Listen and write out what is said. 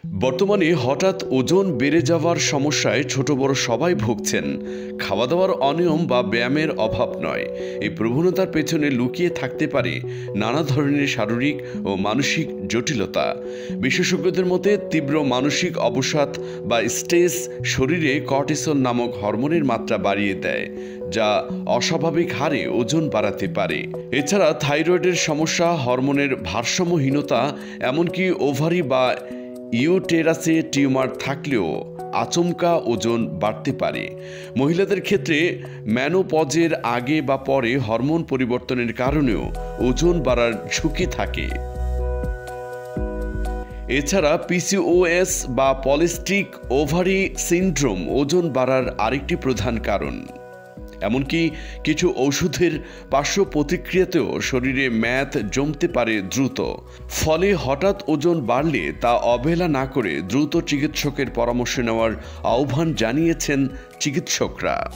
বর্তমানে হঠাৎ ওজন বেড়ে যাওয়ার সমস্যায় ছোট বড় সবাই ভুগছেন। খাওয়া দাওয়ার অনিয়ম বা ব্যায়ামের অভাব নয়, এই প্রবণতার পেছনে লুকিয়ে থাকতে পারে নানা ধরনের শারীরিক ও মানসিক জটিলতা। বিশেষজ্ঞদের মতে তীব্র মানসিক অবসাদ বা স্ট্রেস শরীরে কর্টিসল নামক হরমোনের মাত্রা বাড়িয়ে দেয়, যা অস্বাভাবিক হারে ওজন বাড়াতে পারে। এছাড়া থাইরয়েডের সমস্যা, হরমোনের ভারসাম্যহীনতা, এমনকি ওভারি বা ইউটেরাসে টিউমার থাকলেও আচমকা ওজন বাড়তে পারে। মহিলাদের ক্ষেত্রে মেনোপজের আগে বা পরে হরমোন পরিবর্তনের কারণেও ওজন বাড়ার ঝুঁকি থাকে। এছাড়া পিসিওএস বা পলিস্টিক ওভারি সিনড্রোম ওজন বাড়ার আরেকটি প্রধান কারণ। এমনকি কিছু ওষুধের পার্শ্ব প্রতিক্রিয়াতেও শরীরে মেদ জমতে পারে দ্রুত। ফলে হঠাৎ ওজন বাড়লে তা অবহেলা না করে দ্রুত চিকিৎসকের পরামর্শ নেওয়ার আহ্বান জানিয়েছেন চিকিৎসকরা।